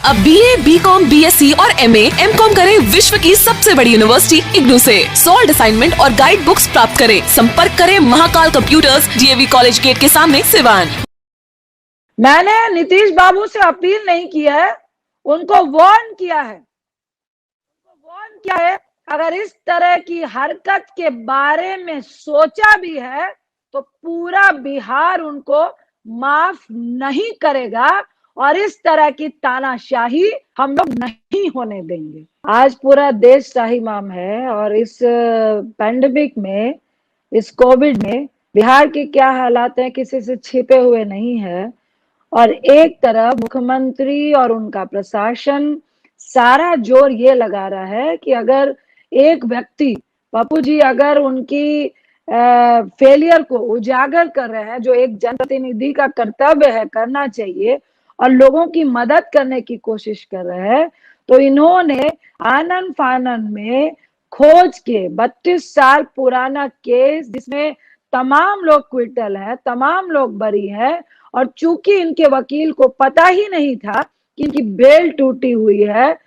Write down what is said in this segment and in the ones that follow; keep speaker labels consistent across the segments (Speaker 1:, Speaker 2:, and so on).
Speaker 1: अब BA, BCom, BSc और MA, MCom करें विश्व की सबसे बड़ी यूनिवर्सिटी इग्नू से। सॉल्ड असाइनमेंट और गाइड बुक्स प्राप्त करें। संपर्क करें Mahakal computers, DAV college gate के सामने, सिवान।
Speaker 2: मैंने नीतीश बाबू से अपील नहीं किया है, उनको वार्न किया है। अगर इस तरह की हरकत के बारे में सोचा भी है तो पूरा बिहार उनको माफ नहीं करेगा और इस तरह की तानाशाही हम लोग नहीं होने देंगे। आज पूरा देश शाहीमाम है और इस पैंडेमिक में, इस कोविड में बिहार के क्या हालात हैं किसी से छिपे हुए नहीं है। और एक तरफ मुख्यमंत्री और उनका प्रशासन सारा जोर ये लगा रहा है कि अगर एक व्यक्ति, पप्पू जी, अगर उनकी फेलियर को उजागर कर रहे हैं, जो एक जनप्रतिनिधि का कर्तव्य है, करना चाहिए, और लोगों की मदद करने की कोशिश कर रहे हैं, तो इन्होंने आनन फानन में खोज के 32 साल पुराना केस जिसमें तमाम लोग क्विटल हैं, तमाम लोग बरी हैं, और चूंकि इनके वकील को पता ही नहीं था कि इनकी बेल टूटी हुई है,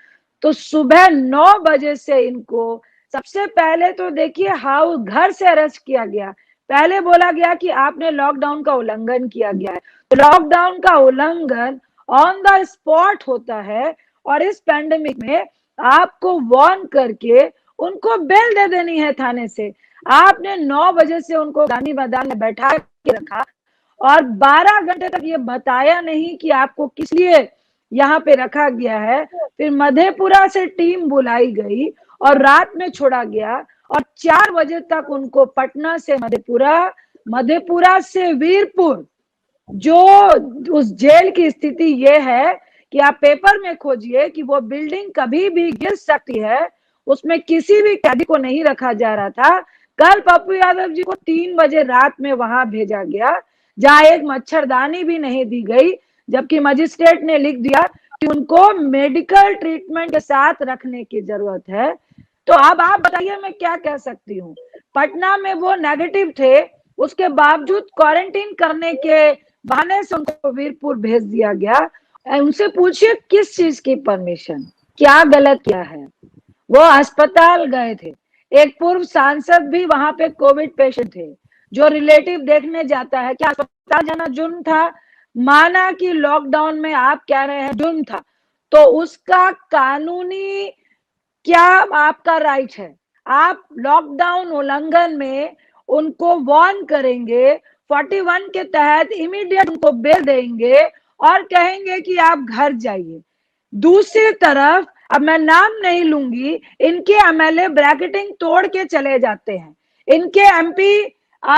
Speaker 2: तो सुबह 9 बजे से इनको सबसे पहले तो देखिए हाउ घर से अरेस्ट किया गया। पहले बोला गया कि आपने लॉकडाउन का उल्लंघन किया गया है। तो लॉकडाउन का उल्लंघन ऑन द स्पॉट होता है और इस पैंडेमिक में आपको वार्न करके उनको बेल दे देनी है थाने से। आपने 9 बजे से उनको गांधी मैदान में बैठा के रखा और 12 घंटे तक ये बताया नहीं कि आपको किस लिए यहाँ पे रखा गया है। फिर मधेपुरा से टीम बुलाई गई और रात में छोड़ा गया और 4 बजे तक उनको पटना से मधेपुरा, मधेपुरा से वीरपुर, जो उस जेल की स्थिति ये है कि आप पेपर में खोजिए कि वो बिल्डिंग कभी भी गिर सकती है, उसमें किसी भी कैदी को नहीं रखा जा रहा था। कल पप्पू यादव जी को 3 बजे रात में वहां भेजा गया, जहां एक मच्छरदानी भी नहीं दी गई, जबकि मजिस्ट्रेट ने लिख दिया कि उनको मेडिकल ट्रीटमेंट के साथ रखने की जरूरत है। तो अब आप बताइए मैं क्या कह सकती हूँ। पटना में वो नेगेटिव थे, उसके बावजूद क्वारंटीन करने के बहाने से उनको वीरपुर भेज दिया गया। उनसे पूछिए किस चीज की परमिशन, क्या गलत किया है। वो अस्पताल गए थे, एक पूर्व सांसद भी वहां पे कोविड पेशेंट थे, जो रिलेटिव देखने जाता है। क्या अस्पताल जाना जुर्म था? माना कि लॉकडाउन में आप कह रहे हैं जुर्म था, तो उसका कानूनी क्या आपका राइट है? आप लॉकडाउन उल्लंघन में उनको वार्न करेंगे, 41 के तहत इमीडिएट उनको बेल देंगे और कहेंगे कि आप घर जाइए। दूसरी तरफ, अब मैं नाम नहीं लूंगी, इनके MLA ब्रैकेटिंग तोड़ के चले जाते हैं। इनके MP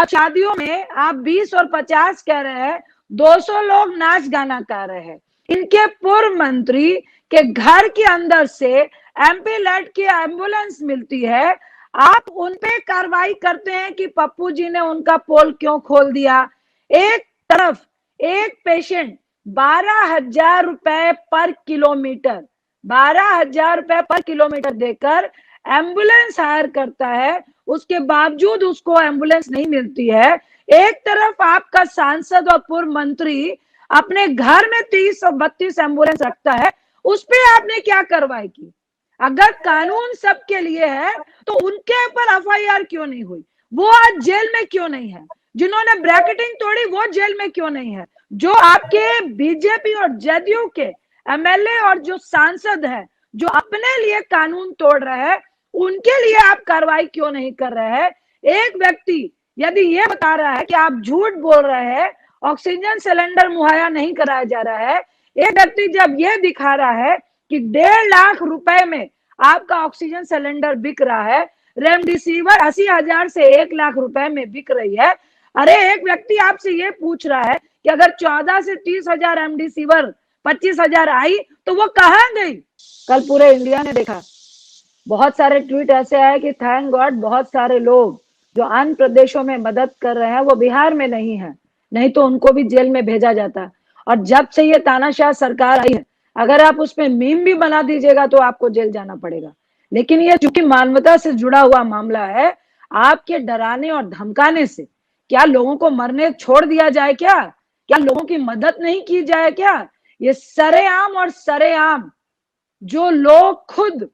Speaker 2: शादियों में आप 20 और 50 कह रहे हैं, 200 लोग नाच गाना कर रहे हैं। इनके पूर्व मंत्री के घर के अंदर से MP लेड की एम्बुलेंस मिलती है, आप उन पे कार्रवाई करते हैं कि पप्पू जी ने उनका पोल क्यों खोल दिया। एक तरफ एक पेशेंट 12,000 रुपए पर किलोमीटर, 12,000 रुपए पर किलोमीटर देकर एम्बुलेंस हायर करता है, उसके बावजूद उसको एम्बुलेंस नहीं मिलती है। एक तरफ आपका सांसद और पूर्व मंत्री अपने घर में 30 और 32 एम्बुलेंस रखता है, उस पे आपने क्या कार्रवाई की? अगर कानून सबके लिए है तो उनके ऊपर FIR क्यों नहीं हुई? वो आज जेल में क्यों नहीं है? जिन्होंने ब्रैकेटिंग तोड़ी वो जेल में क्यों नहीं है? जो आपके बीजेपी और जदयू के MLA और जो सांसद है जो अपने लिए कानून तोड़ रहे हैं, उनके लिए आप कार्रवाई क्यों नहीं कर रहे हैं? एक व्यक्ति यदि ये बता रहा है कि आप झूठ बोल रहे हैं, ऑक्सीजन सिलेंडर मुहैया नहीं कराया जा रहा है, एक व्यक्ति जब ये दिखा रहा है कि 1.5 लाख रुपए में आपका ऑक्सीजन सिलेंडर बिक रहा है, रेमडेसिविर 80,000 से 1 लाख रुपए में बिक रही है। अरे एक व्यक्ति आपसे ये पूछ रहा है कि अगर 14 से 30,000 रेमडेसिविर 25,000 आई तो वो कहाँ गई? कल पूरे इंडिया ने देखा, बहुत सारे ट्वीट ऐसे आए कि थैंक गॉड बहुत सारे लोग जो अन्य प्रदेशों में मदद कर रहे हैं वो बिहार में नहीं है, नहीं तो उनको भी जेल में भेजा जाता। और जब से ये तानाशाह सरकार आई है, अगर आप उसमें मीम भी बना दीजिएगा तो आपको जेल जाना पड़ेगा। लेकिन ये चूंकि मानवता से जुड़ा हुआ मामला है, आपके डराने और धमकाने से क्या लोगों को मरने छोड़ दिया जाए? क्या लोगों की मदद नहीं की जाए? क्या ये सरेआम और सरेआम जो लोग खुद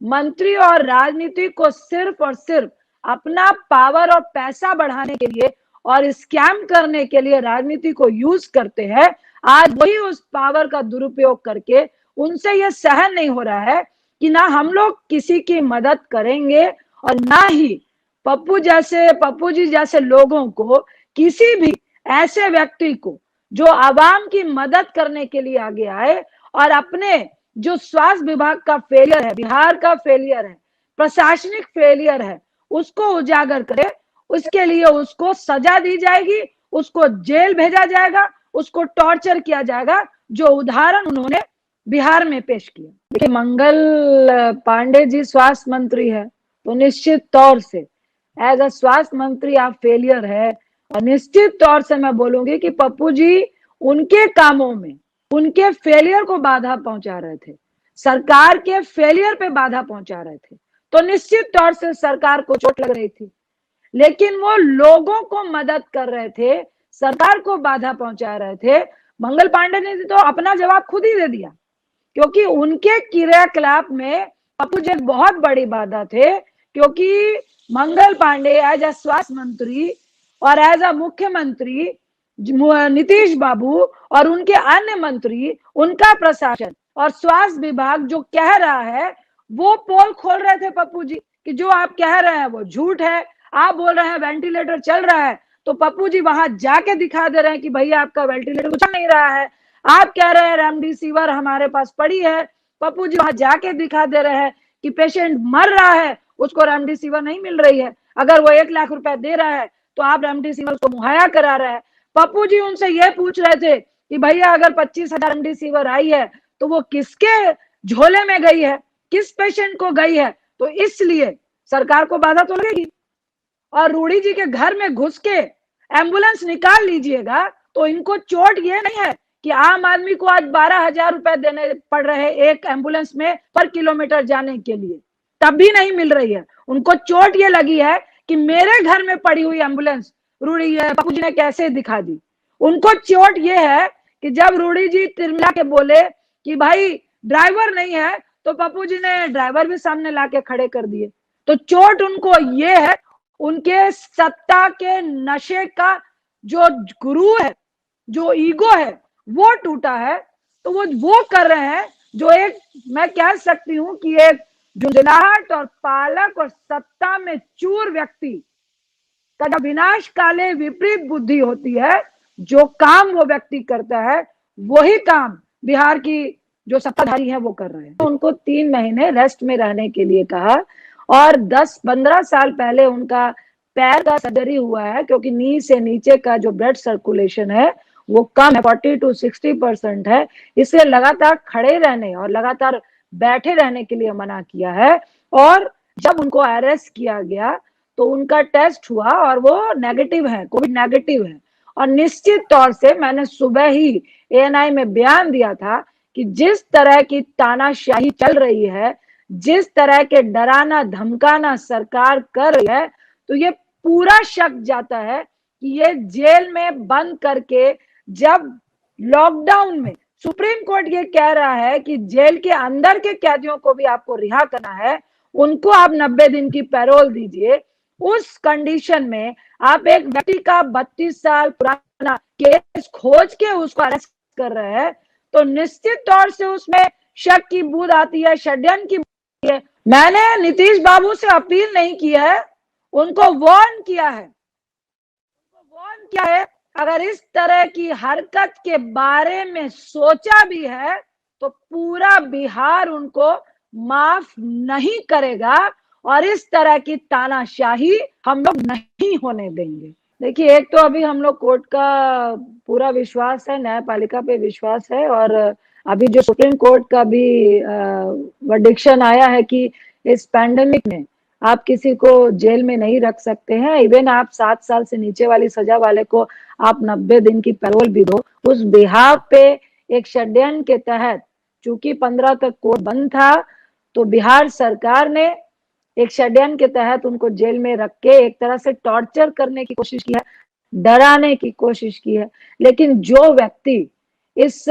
Speaker 2: मंत्री और राजनीति को सिर्फ और सिर्फ अपना पावर और पैसा बढ़ाने के लिए और स्कैम करने के लिए राजनीति को यूज करते हैं, आज वही उस पावर का दुरुपयोग करके उनसे यह सहन नहीं हो रहा है कि ना हम लोग किसी की मदद करेंगे और ना ही पप्पू जी जैसे लोगों को, किसी भी ऐसे व्यक्ति को जो आवाम की मदद करने के लिए आगे आए और अपने जो स्वास्थ्य विभाग का फेलियर है, बिहार का फेलियर है, प्रशासनिक फेलियर है, उसको उजागर करे। उसके लिए उसको सजा दी जाएगी, उसको जेल भेजा जाएगा, उसको टॉर्चर किया जाएगा, जो उदाहरण उन्होंने बिहार में पेश किया। देखिए, मंगल पांडे जी स्वास्थ्य मंत्री है, तो निश्चित तौर से एज अ स्वास्थ्य मंत्री आप फेलियर है। और निश्चित तौर से मैं बोलूंगी कि पप्पू जी उनके कामों में उनके फेलियर को बाधा पहुंचा रहे थे, सरकार के फेलियर पे बाधा पहुंचा रहे थे, तो निश्चित तौर से सरकार को चोट लग रही थी। लेकिन वो लोगों को मदद कर रहे थे, सरकार को बाधा पहुंचा रहे थे। मंगल पांडे ने तो अपना जवाब खुद ही दे दिया, क्योंकि उनके क्रियाकलाप में पप्पू जी बहुत बड़ी बाधा थे। क्योंकि मंगल पांडे एज अ स्वास्थ्य मंत्री और एज अ मुख्यमंत्री नीतीश बाबू और उनके अन्य मंत्री, उनका प्रशासन और स्वास्थ्य विभाग जो कह रहा है वो पोल खोल रहे थे पप्पू जी कि जो आप कह रहे हैं वो झूठ है। आप बोल रहे हैं वेंटिलेटर चल रहा है, तो पप्पू जी वहां जाके दिखा दे रहे हैं कि भैया आपका वेंटिलेटर चल नहीं रहा है। आप कह रहे हैं रेमडेसिविर हमारे पास पड़ी है, पप्पू जी वहां जाके दिखा दे रहे हैं कि पेशेंट मर रहा है, उसको रेमडेसिविर नहीं मिल रही है। अगर वो 1 लाख रुपए दे रहा है तो आप रेमडेसिविर को मुहैया करा रहे हैं। पप्पू जी उनसे ये पूछ रहे थे कि भैया अगर 25,000 रेमडेसिविर आई है तो वो किसके झोले में गई है, किस पेशेंट को गई है। तो इसलिए सरकार को बाधा तो लगेगी। और रूडी जी के घर में घुस के एम्बुलेंस निकाल लीजिएगा तो इनको चोट ये नहीं है कि आम आदमी को आज 12,000 रुपए देने पड़ रहे एक एम्बुलेंस में पर किलोमीटर जाने के लिए, तब भी नहीं मिल रही है। उनको चोट ये लगी है कि मेरे घर में पड़ी हुई एम्बुलेंस रूडी पप्पू जी ने कैसे दिखा दी। उनको चोट ये है कि जब रूडी जी तिरमिला के बोले कि भाई ड्राइवर नहीं है, तो पप्पू जी ने ड्राइवर भी सामने लाके खड़े कर दिए। तो चोट उनको ये है, उनके सत्ता के नशे का जो गुरु है, जो ईगो है, वो टूटा है। तो वो कर रहे हैं जो एक, मैं कह सकती हूं कि एक झुंझुनाहट और पालक और सत्ता में चूर व्यक्ति का जब विनाश काले विपरीत बुद्धि होती है, जो काम वो व्यक्ति करता है वही काम बिहार की जो सत्ताधारी है वो कर रहे हैं। उनको 3 महीने रेस्ट में रहने के लिए कहा और 10-15 साल पहले उनका पैर का सर्जरी हुआ है, क्योंकि नी से नीचे का जो ब्लड सर्कुलेशन है वो कम है, 40 to 60% है। इसलिए लगातार खड़े रहने और लगातार बैठे रहने के लिए मना किया है। और जब उनको अरेस्ट किया गया तो उनका टेस्ट हुआ और वो नेगेटिव है, कोविड नेगेटिव है। और निश्चित तौर से मैंने सुबह ही ANI में बयान दिया था कि जिस तरह की तानाशाही चल रही है, जिस तरह के डराना धमकाना सरकार कर रही है, तो ये पूरा शक जाता है कि ये जेल में बंद करके, जब लॉकडाउन में सुप्रीम कोर्ट ये कह रहा है कि जेल के अंदर के कैदियों को भी आपको रिहा करना है, उनको आप 90 दिन की पैरोल दीजिए। उस कंडीशन में आप एक व्यक्ति का 32 साल पुराना केस खोज के उसको अरेस्ट कर रहे हैं, तो निश्चित तौर से उसमें शक की बूंद आती है, षड्यंत्र की बूंद है। मैंने नीतीश बाबू से अपील नहीं की है, उनको वार्न किया है। अगर इस तरह की हरकत के बारे में सोचा भी है तो पूरा बिहार उनको माफ नहीं करेगा और इस तरह की तानाशाही हम लोग नहीं होने देंगे। देखिए, एक तो अभी हम लोग कोर्ट का पूरा विश्वास है, न्यायपालिका पे विश्वास है। और अभी जो सुप्रीम कोर्ट का भी वर्डिक्शन आया है कि इस पैंडेमिक में आप किसी को जेल में नहीं रख सकते हैं, इवन आप 7 साल से नीचे वाली सजा वाले को आप 90 दिन की पैरोल भी दो। उस बिहार पे एक षड्यंत्र के तहत, चूंकि 15 तक कोर्ट बंद था, तो बिहार सरकार ने एक षड्यंत्र के तहत उनको जेल में रख के एक तरह से टॉर्चर करने की कोशिश की है, डराने की कोशिश की है। लेकिन जो व्यक्ति इस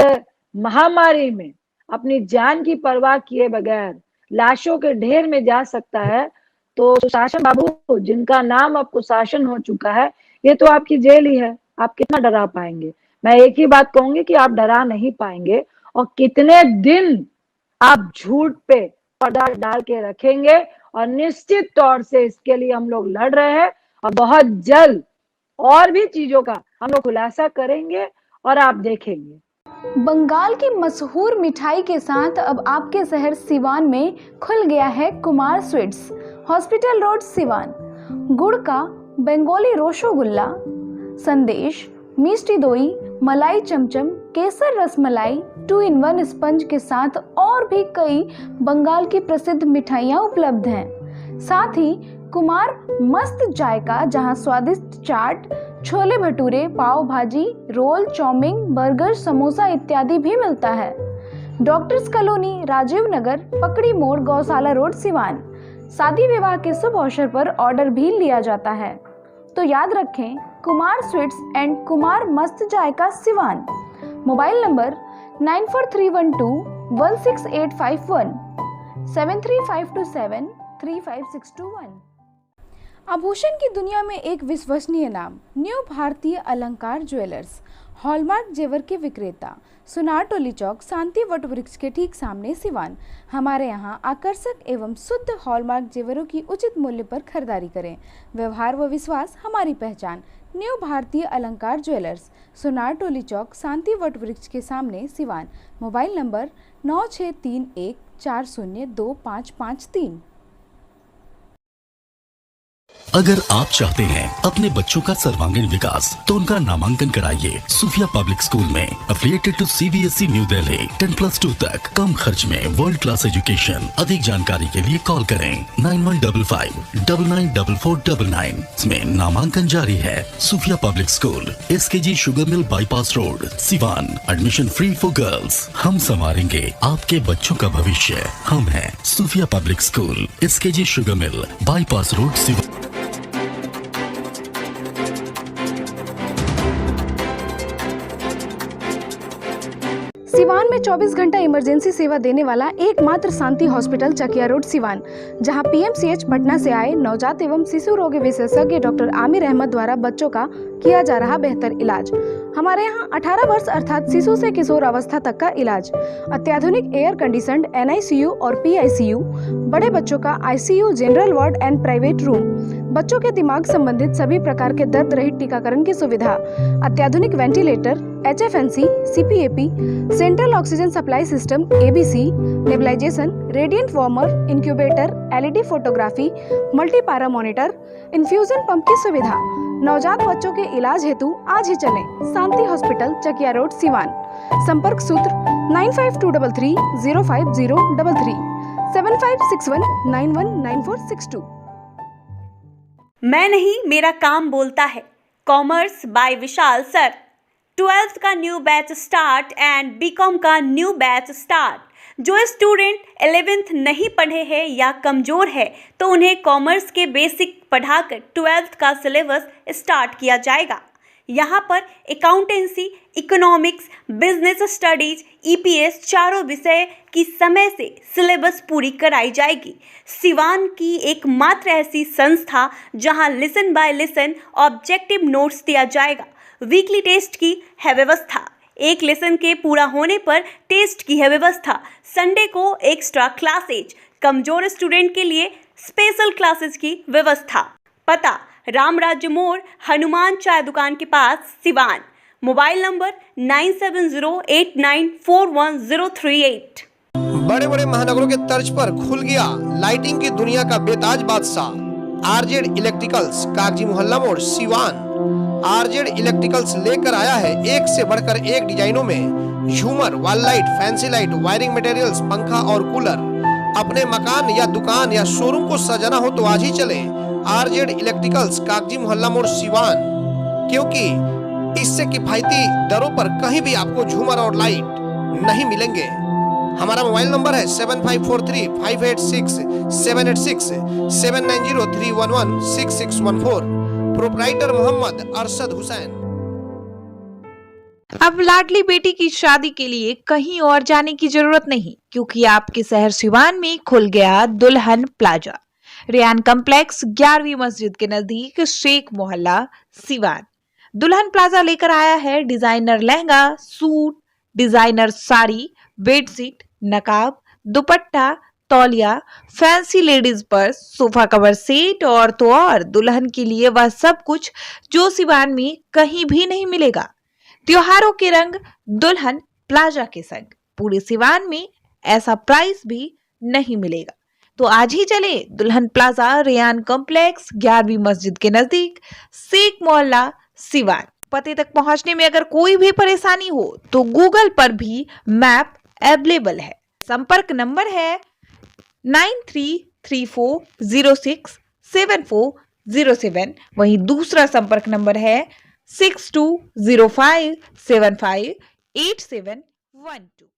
Speaker 2: महामारी में अपनी जान की परवाह किए बगैर लाशों के ढेर में जा सकता है, तो सुशासन बाबू, जिनका नाम अब कुशासन हो चुका है, ये तो आपकी जेल ही है। आप कितना डरा पाएंगे? मैं एक ही बात कहूंगी कि आप डरा नहीं पाएंगे। और कितने दिन आप झूठ पे पर्दा डाल के रखेंगे? और निश्चित तौर से इसके लिए हम लोग लड़ रहे हैं और बहुत जल्द और भी चीजों का हम लोग खुलासा करेंगे और आप देखेंगे।
Speaker 3: बंगाल की मशहूर मिठाई के साथ अब आपके शहर सिवान में खुल गया है Kumar sweets, hospital road Siwan. गुड़ का बंगाली रसगुल्ला, संदेश, मिष्टी दोई, मलाई चमचम, केसर रसमलाई, 2-in-1 स्पंज के साथ और भी कई बंगाल की प्रसिद्ध मिठाइयाँ उपलब्ध हैं। साथ ही कुमार मस्त जायका, जहां स्वादिष्ट चाट, छोले भटूरे, पाव भाजी, रोल, चाउमीन, बर्गर, समोसा इत्यादि भी मिलता है। डॉक्टर्स कॉलोनी, राजीव नगर, पकड़ी मोड़, गौशाला रोड, सिवान। शादी विवाह के शुभ अवसर पर ऑर्डर भी लिया जाता है। तो याद रखें, कुमार स्वीट्स एंड कुमार मस्त जायका, सिवान। Mobile number 9431216851, 7352735621। आभूषण की दुनिया में एक विश्वसनीय नाम, न्यू भारतीय अलंकार ज्वेलर्स, हॉलमार्क जेवर के विक्रेता, सुनार टोली चौक, शांति वट वृक्ष के ठीक सामने, सिवान। हमारे यहाँ आकर्षक एवं शुद्ध हॉलमार्क जेवरों की उचित मूल्य पर खरीदारी करें। व्यवहार व विश्वास हमारी पहचान। न्यू भारतीय अलंकार ज्वेलर्स, सुनार टोली चौक, शांति वट वृक्ष के सामने, सिवान। Mobile number 9631402553।
Speaker 4: अगर आप चाहते हैं अपने बच्चों का सर्वांगीण विकास, तो उनका नामांकन कराइए सूफिया पब्लिक स्कूल में, affiliated to CBSE New Delhi. 10+2 तक कम खर्च में वर्ल्ड क्लास एजुकेशन। अधिक जानकारी के लिए कॉल करें 9155994499। इसमें नामांकन जारी है। Sufiya public school, SKG sugar mill bypass road, Siwan. Admission free for girls. हम संवारेंगे आपके बच्चों का भविष्य। हम हैं Sufiya public school, SKG sugar mill bypass road, Siwan.
Speaker 3: Siwan में 24 घंटा इमरजेंसी सेवा देने वाला एकमात्र शांति हॉस्पिटल, चकिया रोड, सिवान, जहां PMCH पटना से आए नवजात एवं शिशु रोग विशेषज्ञ डॉक्टर आमिर अहमद द्वारा बच्चों का किया जा रहा बेहतर इलाज। हमारे यहाँ 18 वर्ष अर्थात शिशु से किशोर अवस्था तक का इलाज, अत्याधुनिक एयर कंडीशनड NICU और PICU, बड़े बच्चों का ICU, general ward and private room, बच्चों के दिमाग संबंधित सभी प्रकार के दर्द रहित टीकाकरण की सुविधा, अत्याधुनिक ventilator, HFNC, CPAP, central oxygen supply system, ABC, nebulization, radiant warmer, incubator, LED photography, multi para monitor, infusion pump की सुविधा। नवजात बच्चों के इलाज हेतु आज ही चलें शांति हॉस्पिटल, चकिया रोड, सिवान। संपर्क सूत्र 9523305033, 7561919462।
Speaker 5: मैं नहीं, मेरा काम बोलता है। Commerce by Vishal sir. 12th का new batch start and BCom का न्यू बैच स्टार्ट। जो स्टूडेंट 11th नहीं पढ़े हैं या कमज़ोर है, तो उन्हें कॉमर्स के बेसिक पढ़ाकर 12th का सिलेबस स्टार्ट किया जाएगा। यहाँ पर accountancy, economics, business studies, EPS चारों विषय की समय से सिलेबस पूरी कराई जाएगी। सिवान की एकमात्र ऐसी संस्था जहाँ lesson by lesson objective notes दिया जाएगा। वीकली टेस्ट की है व्यवस्था। एक लेसन के पूरा होने पर टेस्ट की है व्यवस्था। संडे को एक्स्ट्रा क्लासेज, कमजोर स्टूडेंट के लिए स्पेशल क्लासेस की व्यवस्था। पता राम राज्य मोड़, हनुमान चाय दुकान के पास, सिवान। Mobile number 9708941038।
Speaker 6: बड़े बड़े महानगरों के तर्ज पर खुल गया लाइटिंग की दुनिया का बेताज बादशाह RZ इलेक्ट्रिकल्स, कागजी मोहल्ला मोड़, सिवान। RZ इलेक्ट्रिकल्स लेकर आया है एक से बढ़कर एक डिजाइनों में झूमर, wall light, fancy light, wiring materials, पंखा और कूलर। अपने मकान या दुकान या शोरूम को सजाना हो तो आज ही चले RZ इलेक्ट्रिकल्स, कागजी मोहल्ला मोड़, सिवान, क्योंकि इससे किफायती दरों पर कहीं भी आपको झूमर और लाइट नहीं मिलेंगे। हमारा मोबाइल नंबर है 7543586786, 7903116614। प्रोप्राइटर मोहम्मद अरशद हुसैन।
Speaker 7: अब लाडली बेटी की शादी के लिए कहीं और जाने की जरूरत नहीं, क्योंकि आपके शहर सिवान में खुल गया दुल्हन प्लाजा। रेयान कॉम्प्लेक्स 11वीं मस्जिद के नजदीक शेख मोहल्ला सिवान। दुल्हन प्लाजा लेकर आया है designer lehenga, suit, designer sari, bedsheet, नकाब, दुपट्टा, तौलिया, fancy ladies purse, sofa cover set और तो और दुल्हन के लिए वह सब कुछ जो सिवान में कहीं भी नहीं मिलेगा। त्योहारों के रंग दुल्हन प्लाजा के संग पूरे सिवान में ऐसा प्राइस भी नहीं मिलेगा। तो आज ही चले दुल्हन प्लाजा रेयान कॉम्प्लेक्स 11वीं मस्जिद के नजदीक शेख मोहल्ला सिवान। पते तक पहुंचने में अगर कोई भी परेशानी हो तो गूगल पर भी मैप अवेलेबल है। संपर्क नंबर है 9334067407। वहीं दूसरा संपर्क नंबर है 6205758712।